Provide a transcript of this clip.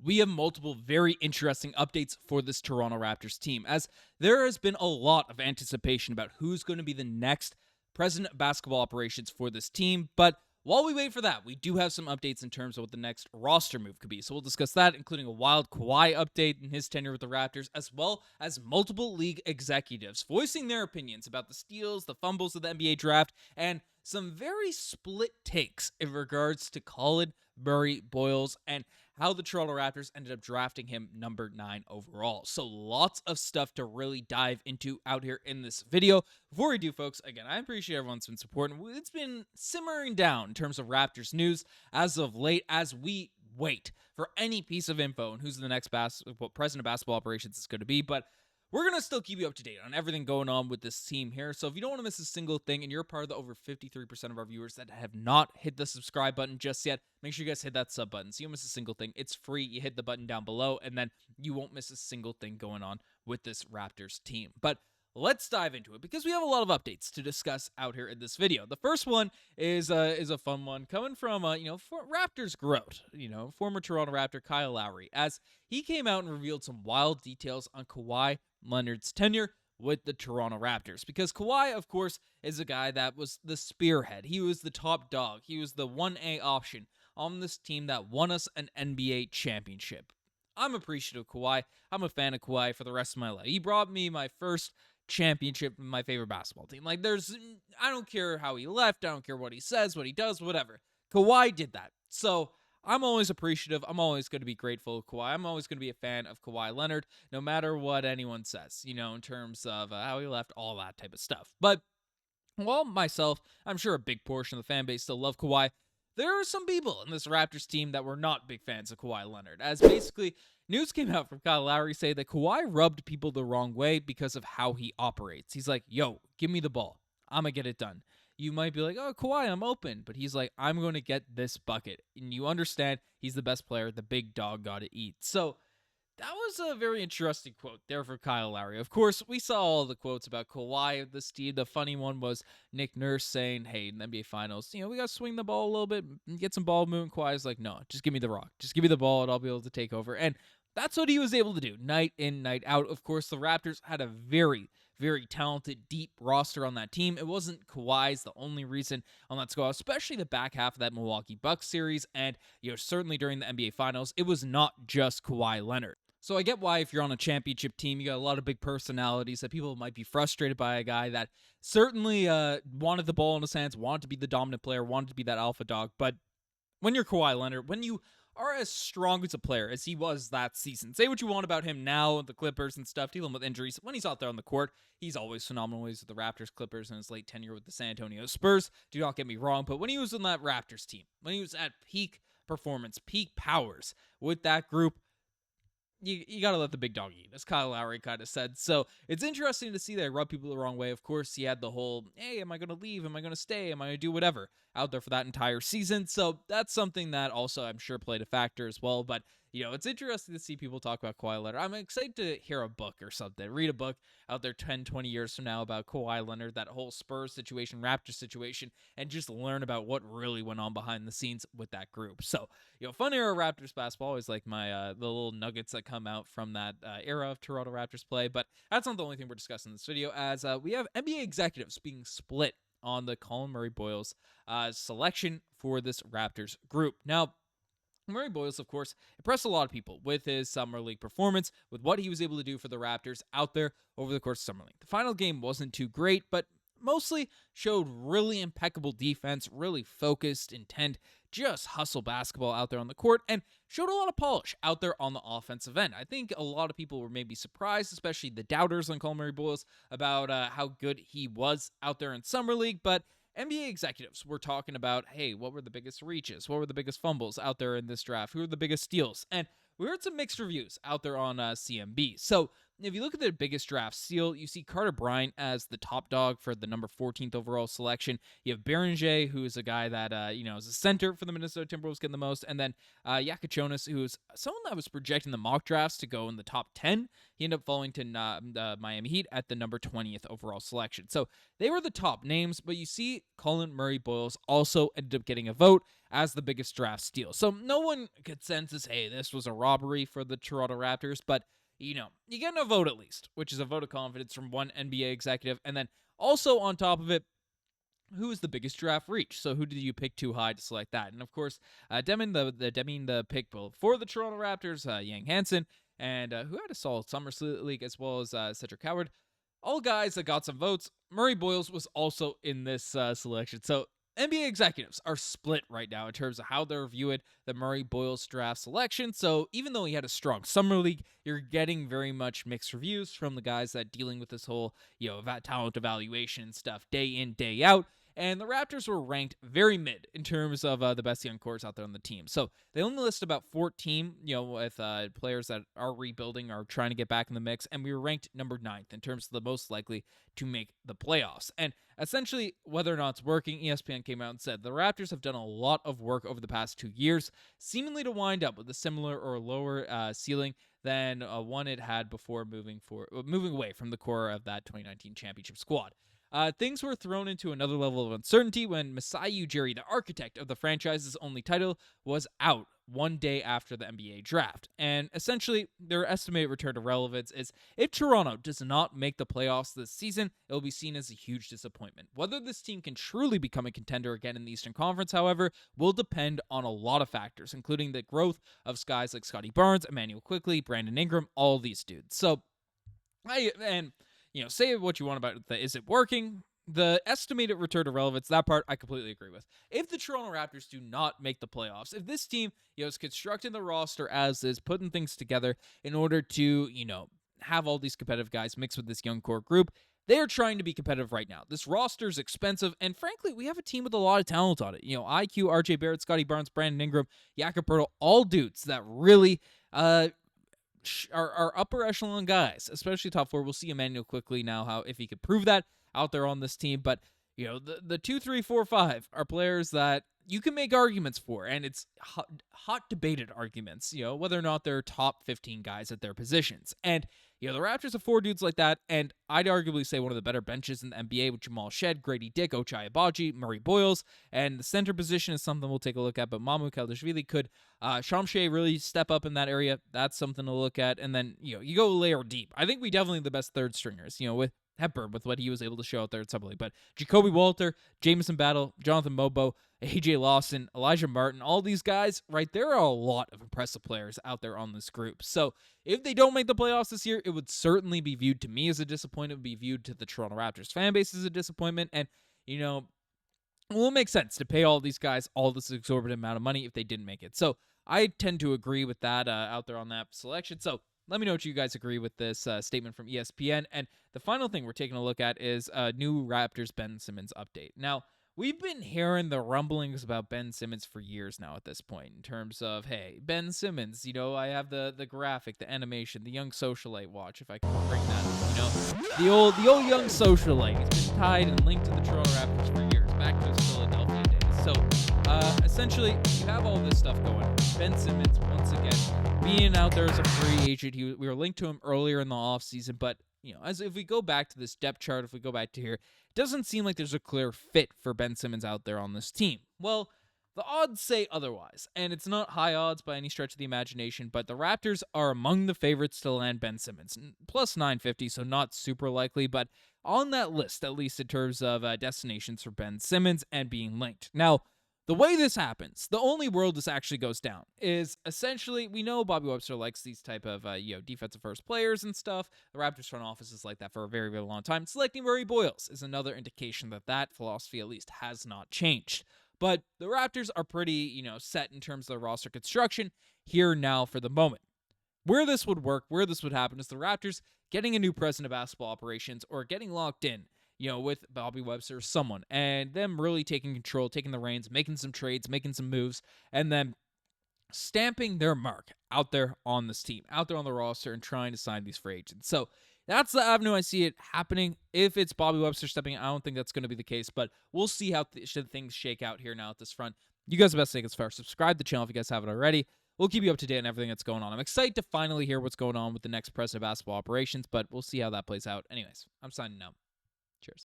we have multiple very interesting updates for this Toronto Raptors team, as there has been a lot of anticipation about who's going to be the next president of basketball operations for this team. But while we wait for that, we do have some updates in terms of what the next roster move could be. So we'll discuss that, including a wild Kawhi update in his tenure with the Raptors, as well as multiple league executives voicing their opinions about the steals, the fumbles of the NBA draft, and some very split takes in regards to Collin, Murray-Boyles, and how the Toronto Raptors ended up drafting him number 9 overall. So lots of stuff to really dive into out here in this video. Before we do, folks, again, I appreciate everyone's been supporting. It's been simmering down in terms of Raptors news as of late as we wait for any piece of info on who's the next president of basketball operations is going to be. But we're going to still keep you up to date on everything going on with this team here. So if you don't want to miss a single thing and you're part of the over 53% of our viewers that have not hit the subscribe button just yet, make sure you guys hit that sub button so you don't miss a single thing. It's free. You hit the button down below and then you won't miss a single thing going on with this Raptors team. But let's dive into it because we have a lot of updates to discuss out here in this video. The first one is a fun one coming from Raptors Growth, former Toronto Raptor Kyle Lowry, as he came out and revealed some wild details on Kawhi Leonard's tenure with the Toronto Raptors, because Kawhi, of course, is a guy that was the spearhead. He was the top dog. He was the 1A option on this team that won us an NBA championship. I'm appreciative of Kawhi. I'm a fan of Kawhi for the rest of my life. He brought me my first championship in my favorite basketball team. I don't care how he left. I don't care what he says, what he does, whatever. Kawhi did that. So I'm always appreciative. I'm always going to be grateful of Kawhi. I'm always going to be a fan of Kawhi Leonard, no matter what anyone says, in terms of how he left, all that type of stuff. But while myself, I'm sure a big portion of the fan base still love Kawhi, there are some people in this Raptors team that were not big fans of Kawhi Leonard, as basically news came out from Kyle Lowry saying that Kawhi rubbed people the wrong way because of how he operates. He's like, yo, give me the ball. I'm going to get it done. You might be like, oh, Kawhi, I'm open. But he's like, I'm going to get this bucket. And you understand he's the best player. The big dog got to eat. So that was a very interesting quote there for Kyle Lowry. Of course, we saw all the quotes about Kawhi. The funny one was Nick Nurse saying, hey, in the NBA Finals, we got to swing the ball a little bit and get some ball movement. Kawhi's like, no, just give me the rock. Just give me the ball and I'll be able to take over. And that's what he was able to do night in, night out. Of course, the Raptors had a very, very talented, deep roster on that team. It wasn't Kawhi's the only reason on that squad, especially the back half of that Milwaukee Bucks series. And, certainly during the NBA Finals, it was not just Kawhi Leonard. So I get why if you're on a championship team, you got a lot of big personalities that people might be frustrated by a guy that certainly wanted the ball in his hands, wanted to be the dominant player, wanted to be that alpha dog. But when you're Kawhi Leonard, when you are as strong as a player as he was that season, say what you want about him now, the Clippers and stuff, dealing with injuries. When he's out there on the court, he's always phenomenal. He's with the Raptors, Clippers, and his late tenure with the San Antonio Spurs. Do not get me wrong, but when he was on that Raptors team, when he was at peak performance, peak powers with that group, you got to let the big dog eat, as Kyle Lowry kind of said. So it's interesting to see that I rub people the wrong way. Of course, he had the whole, hey, am I going to leave? Am I going to stay? Am I going to do whatever out there for that entire season? So that's something that also I'm sure played a factor as well. But, it's interesting to see people talk about Kawhi Leonard. I'm excited to hear a book or something, read a book out there 10, 20 years from now about Kawhi Leonard, that whole Spurs situation, Raptors situation, and just learn about what really went on behind the scenes with that group. So, fun era of Raptors basketball. Always like my the little nuggets that come out from that era of Toronto Raptors play. But that's not the only thing we're discussing in this video, as we have NBA executives being split on the Collin Murray-Boyles selection for this Raptors group. Now, Murray-Boyles, of course, impressed a lot of people with his Summer League performance, with what he was able to do for the Raptors out there over the course of Summer League. The final game wasn't too great, but mostly showed really impeccable defense, really focused, intent, just hustle basketball out there on the court, and showed a lot of polish out there on the offensive end. I think a lot of people were maybe surprised, especially the doubters on Collin Murray-Boyles, about how good he was out there in Summer League, but NBA executives were talking about, hey, what were the biggest reaches? What were the biggest fumbles out there in this draft? Who were the biggest steals? And we heard some mixed reviews out there on CMB. So if you look at the biggest draft steal, you see Carter Bryant as the top dog for the number 14th overall selection. You have Berenger, who is a guy that, is a center for the Minnesota Timberwolves getting the most. And then Jaković, who's someone that was projecting the mock drafts to go in the top 10. He ended up falling to the Miami Heat at the number 20th overall selection. So they were the top names, but you see Collin Murray-Boyles also ended up getting a vote as the biggest draft steal. So no one could sense this, hey, this was a robbery for the Toronto Raptors, but you get a vote at least, which is a vote of confidence from one NBA executive. And then also on top of it, who is the biggest draft reach? So who did you pick too high to select that? And of course, the pick for the Toronto Raptors, Yang Hansen, and who had a solid summer league, as well as Cedric Howard. All guys that got some votes. Murray-Boyles was also in this selection. So NBA executives are split right now in terms of how they're viewing the Murray-Boyles draft selection. So even though he had a strong summer league, you're getting very much mixed reviews from the guys that dealing with this whole, talent evaluation stuff day in, day out. And the Raptors were ranked very mid in terms of the best young cores out there on the team. So they only list about 14, with players that are rebuilding or trying to get back in the mix. And we were ranked number 9th in terms of the most likely to make the playoffs. And essentially, whether or not it's working, ESPN came out and said the Raptors have done a lot of work over the past 2 years, seemingly to wind up with a similar or lower ceiling than one it had before moving away from the core of that 2019 championship squad. Things were thrown into another level of uncertainty when Masai Ujiri, the architect of the franchise's only title, was out one day after the NBA draft. And essentially, their estimated return to relevance is if Toronto does not make the playoffs this season, it will be seen as a huge disappointment. Whether this team can truly become a contender again in the Eastern Conference, however, will depend on a lot of factors, including the growth of guys like Scottie Barnes, Immanuel Quickley, Brandon Ingram, all these dudes. So, say what you want about it. Is it working? The estimated return to relevance, that part I completely agree with. If the Toronto Raptors do not make the playoffs, if this team, is constructing the roster as is, putting things together in order to, have all these competitive guys mixed with this young core group, they are trying to be competitive right now. This roster is expensive, and frankly, we have a team with a lot of talent on it. IQ, RJ Barrett, Scottie Barnes, Brandon Ingram, Jakob Poeltl, all dudes that really, are upper echelon guys, especially top 4. We'll see Immanuel Quickley now, if he could prove that out there on this team. But, the 2, 3, 4, 5 are players that you can make arguments for, and it's hot debated arguments, whether or not they're top 15 guys at their positions. And, the Raptors have 4 dudes like that, and I'd arguably say one of the better benches in the NBA with Jamal Shead, Gradey Dick, Ochai Agbaji, Murray-Boyles, and the center position is something we'll take a look at, but Mamu Keldashvili could Shamshay really step up in that area. That's something to look at. And then, you go layer deep. I think we definitely the best third stringers, with Hepburn, with what he was able to show out there at Summer League. But Jacoby Walter, Jamison Battle, Jonathan Mobo, AJ Lawson, Elijah Martin, all these guys, right, there are a lot of impressive players out there on this group. So if they don't make the playoffs this year, it would certainly be viewed to me as a disappointment. It would be viewed to the Toronto Raptors fan base as a disappointment. And, it will make sense to pay all these guys all this exorbitant amount of money if they didn't make it. So I tend to agree with that out there on that selection. So let me know what you guys agree with this statement from ESPN. And the final thing we're taking a look at is new Raptors Ben Simmons update. Now, we've been hearing the rumblings about Ben Simmons for years now at this point in terms of, hey, Ben Simmons, I have the graphic, the animation, the young socialite watch, if I can bring that up, the old young socialite. He's been tied and linked to the Toronto Raptors for years, back to his Philadelphia days. So, essentially, you have all this stuff going on. Ben Simmons, once again, being out there as a free agent. We were linked to him earlier in the offseason, but as if we go back to this depth chart, if we go back to here, it doesn't seem like there's a clear fit for Ben Simmons out there on this team. Well, the odds say otherwise, and it's not high odds by any stretch of the imagination, but the Raptors are among the favorites to land Ben Simmons. Plus 950, so not super likely, but on that list, at least in terms of destinations for Ben Simmons and being linked. Now, the way this happens, the only world this actually goes down is essentially, we know Bobby Webster likes these type of, defensive first players and stuff. The Raptors front office is like that for a very, very long time. Selecting Murray-Boyles is another indication that philosophy at least has not changed. But the Raptors are pretty, set in terms of their roster construction here now for the moment. Where this would work, where this would happen is the Raptors getting a new president of basketball operations or getting locked in, with Bobby Webster or someone, and them really taking control, taking the reins, making some trades, making some moves, and then stamping their mark out there on this team, out there on the roster, and trying to sign these free agents. So that's the avenue I see it happening. If it's Bobby Webster stepping in, I don't think that's going to be the case, but we'll see how things shake out here now at this front. You guys are the best thing as far. Subscribe to the channel if you guys haven't already. We'll keep you up to date on everything that's going on. I'm excited to finally hear what's going on with the next president of basketball operations, but we'll see how that plays out. Anyways, I'm signing out.